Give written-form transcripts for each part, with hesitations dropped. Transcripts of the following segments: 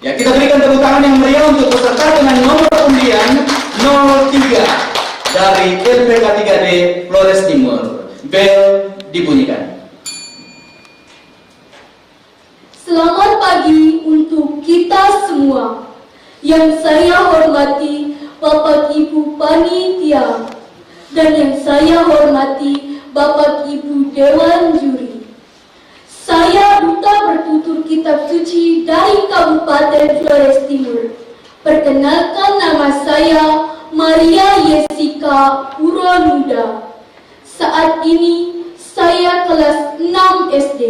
Ya, kita berikan tepuk tangan yang meriah untuk peserta dengan nomor undian 03 dari LPK 3D Flores Timur. Bel dibunyikan. Selamat pagi untuk kita semua. Yang saya hormati Bapak Ibu Panitia dan yang saya hormati Bapak Ibu Dewan Juri. Saya Duta Bertutur Kitab Suci dari Kabupaten Flores Timur. Perkenalkan, nama saya Maria Yesika Puronuda. Saat ini saya kelas 6 SD.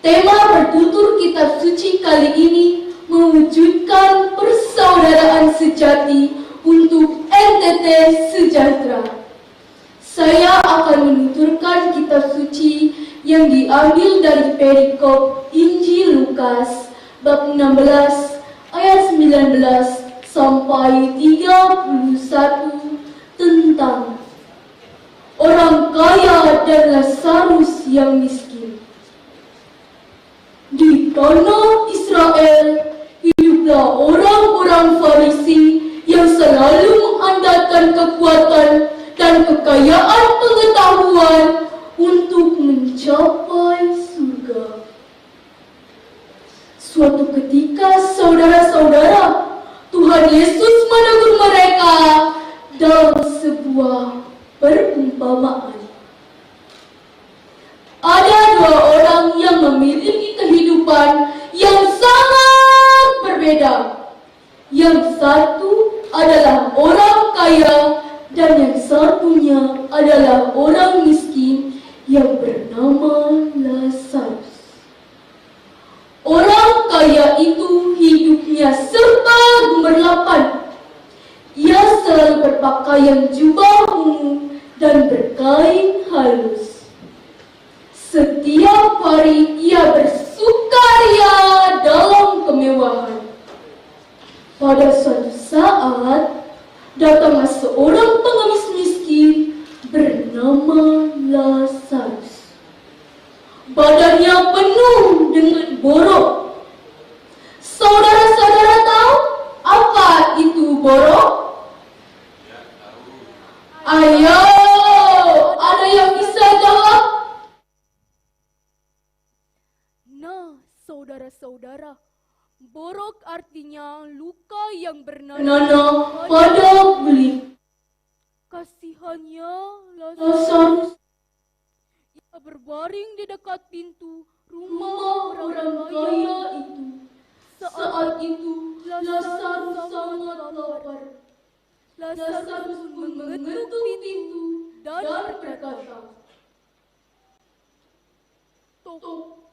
Tema Bertutur Kitab Suci kali ini mewujudkan persaudaraan sejati untuk NTT sejahtera. Saya akan menuturkan kitab suci yang diambil dari perikop Injil Lukas bab 16 ayat 19 sampai 31 tentang orang kaya dan Lazarus yang miskin. Di tanah Israel hiduplah orang-orang Farisi yang selalu mengandalkan kekuatan dan kekayaan pengetahuan untuk mencapai surga. Suatu ketika, saudara-saudara, Tuhan Yesus menegur mereka dalam sebuah perumpamaan. Ada dua orang yang memiliki kehidupan yang sangat berbeda. Yang satu adalah orang kaya dan yang satunya adalah orang miskin yang bernama Lazarus. Orang kaya itu hidupnya serba gemerlapan. Ia selalu berpakaian jubah ungu dan berkain halus. Setiap hari ia bersukaria dalam kemewahan. Pada suatu saat, datanglah seorang pengemis miskin bernama Lazarus. Badannya penuh dengan borok. Saudara-saudara tahu apa itu borok? Ayo, ada yang bisa jawab? Nah, saudara-saudara, borok artinya luka yang bernanah pada kulit. Kasihannya Lazarus ia berbaring di dekat pintu rumah orang kaya itu. Saat itu Lazarus sangat lapar. Lazarus pun mengetuk pintu dan berkata, tok,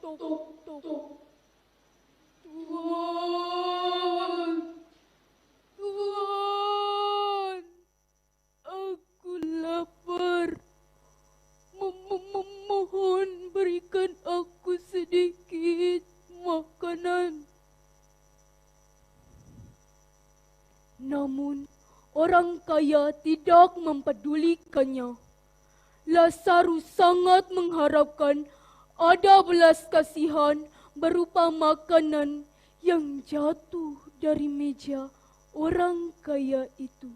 tok, tok, tok. Tuhan, aku lapar. Mohon berikan aku sedikit makanan. Namun, orang kaya tidak mempedulikannya. Lazarus sangat mengharapkan ada belas kasihan berupa makanan yang jatuh dari meja orang kaya itu.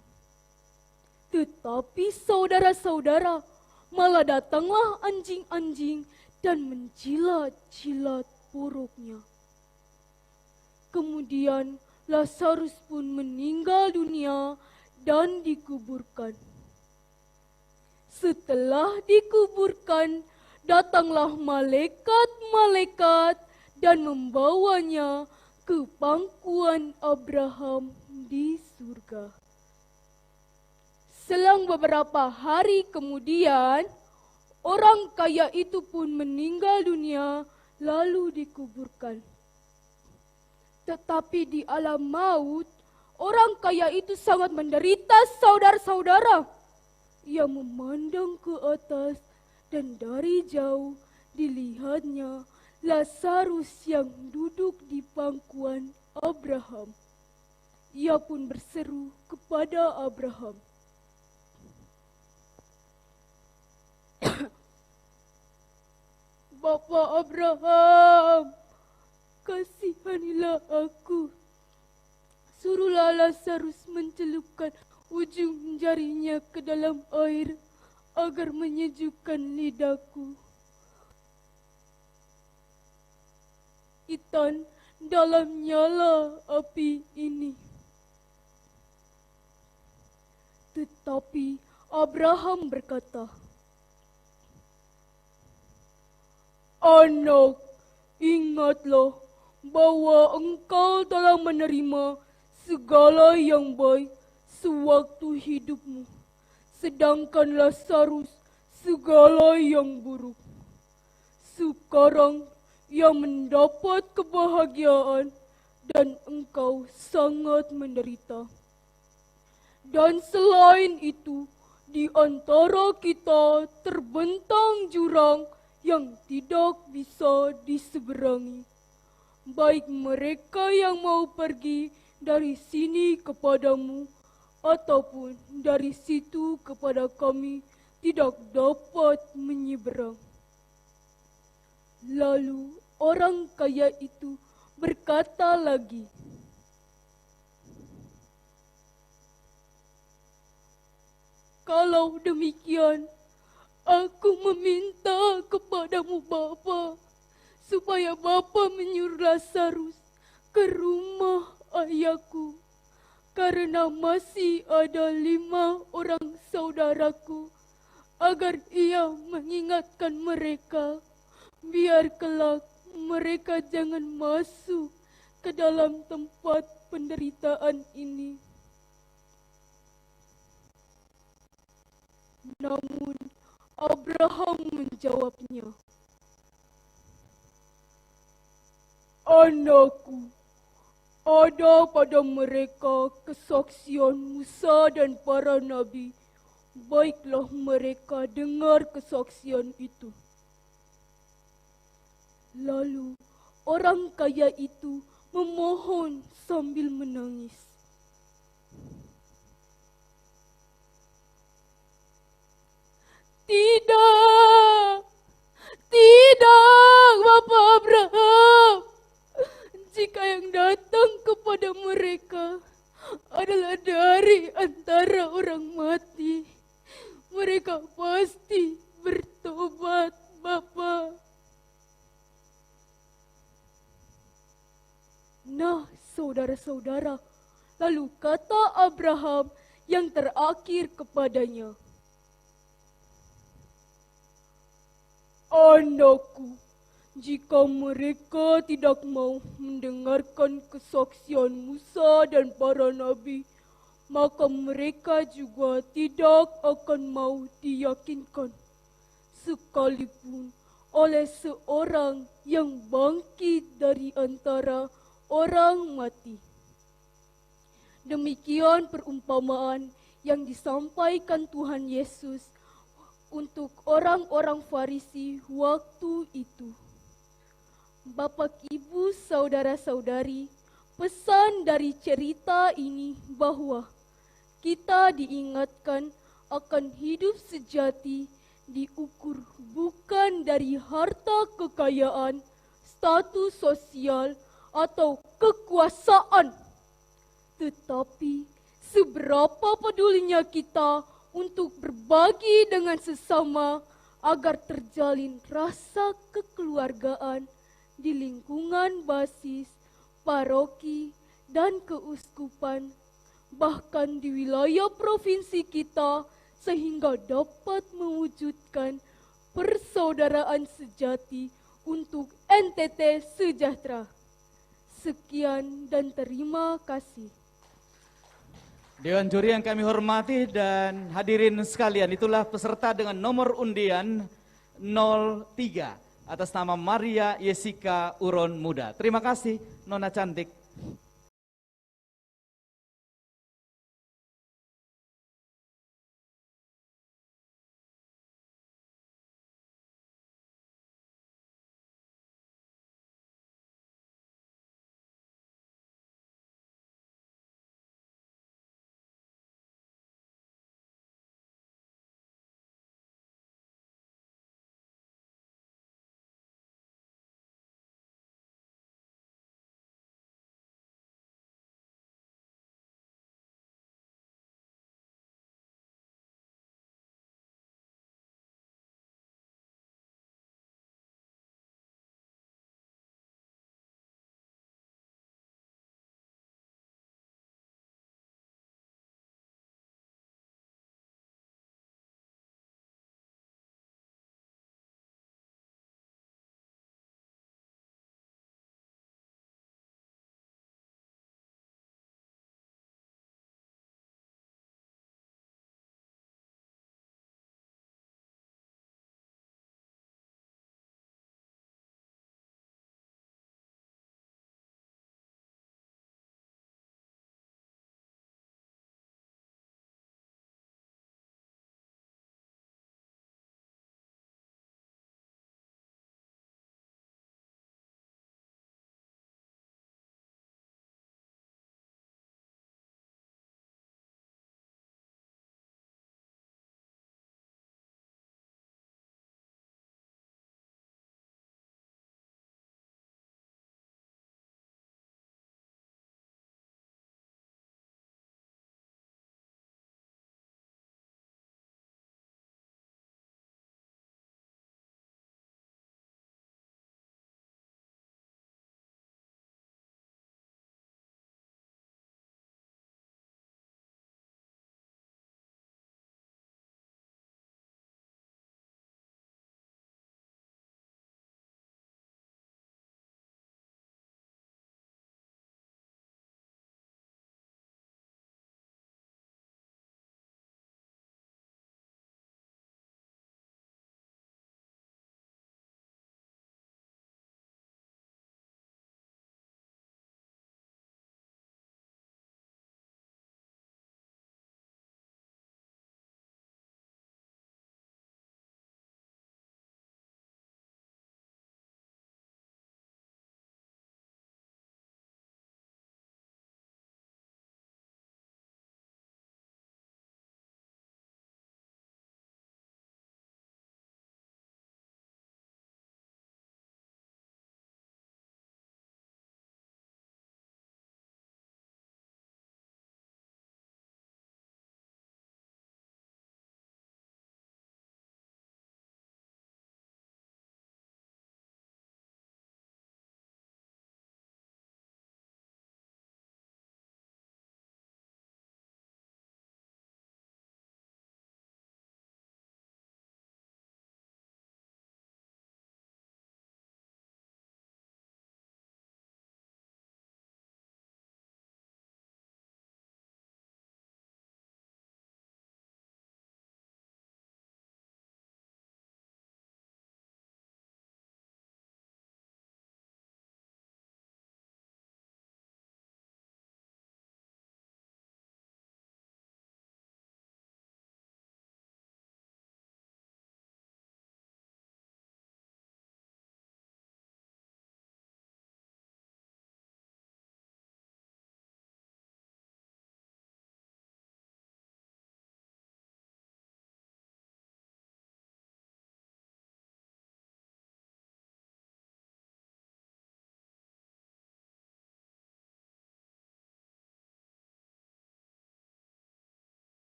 Tetapi saudara-saudara, malah datanglah anjing-anjing dan menjilat-jilat boroknya. Kemudian Lazarus pun meninggal dunia dan dikuburkan. Setelah dikuburkan, datanglah malaikat-malaikat dan membawanya ke pangkuan Abraham di surga. Selang beberapa hari kemudian, orang kaya itu pun meninggal dunia lalu dikuburkan. Tetapi di alam maut, orang kaya itu sangat menderita, saudara-saudara. Ia memandang ke atas dan dari jauh dilihatnya Lazarus yang duduk di pangkuan Abraham. Ia pun berseru kepada Abraham, Bapak Abraham, kasihanilah aku. Suruhlah Lazarus mencelupkan ujung jarinya ke dalam air agar menyejukkan lidahku. Itan dalam nyala api ini. Tetapi Abraham berkata, "Anak, ingatlah bahwa engkau telah menerima segala yang baik sewaktu hidupmu, sedangkan Lazarus segala yang buruk. Sekarang ia mendapat kebahagiaan dan engkau sangat menderita. Dan selain itu, di antara kita terbentang jurang yang tidak bisa diseberangi, baik mereka yang mau pergi dari sini kepadamu ataupun dari situ kepada kami tidak dapat menyeberang." Lalu orang kaya itu berkata lagi, "Kalau demikian, aku meminta kepadamu Bapa, supaya Bapa menyuruh Lazarus ke rumah ayahku, karena masih ada 5 orang saudaraku, agar ia mengingatkan mereka, biar kelak mereka jangan masuk ke dalam tempat penderitaan ini." Namun Abraham menjawabnya, "Anakku, ada pada mereka kesaksian Musa dan para nabi. Baiklah mereka dengar kesaksian itu." Lalu orang kaya itu memohon sambil menangis, "Tidak, tidak, Bapak Abraham. Jika yang datang kepada mereka adalah dari antara orang mati, mereka pasti bertobat, Bapa." Nah, saudara-saudara, lalu kata Abraham yang terakhir kepadanya, "Anakku, jika mereka tidak mau mendengarkan kesaksian Musa dan para nabi, maka mereka juga tidak akan mau diyakinkan, sekalipun oleh seorang yang bangkit dari antara orang mati." Demikian perumpamaan yang disampaikan Tuhan Yesus untuk orang-orang Farisi waktu itu. Bapak, Ibu, saudara-saudari, pesan dari cerita ini bahwa kita diingatkan akan hidup sejati diukur bukan dari harta kekayaan, status sosial, atau kekuasaan, tetapi seberapa pedulinya kita untuk berbagi dengan sesama agar terjalin rasa kekeluargaan di lingkungan basis, paroki, dan keuskupan, bahkan di wilayah provinsi kita, sehingga dapat mewujudkan persaudaraan sejati untuk NTT sejahtera. Sekian dan terima kasih. Dewan juri yang kami hormati dan hadirin sekalian, itulah peserta dengan nomor undian 03 atas nama Maria Yesika Uron Muda. Terima kasih Nona cantik.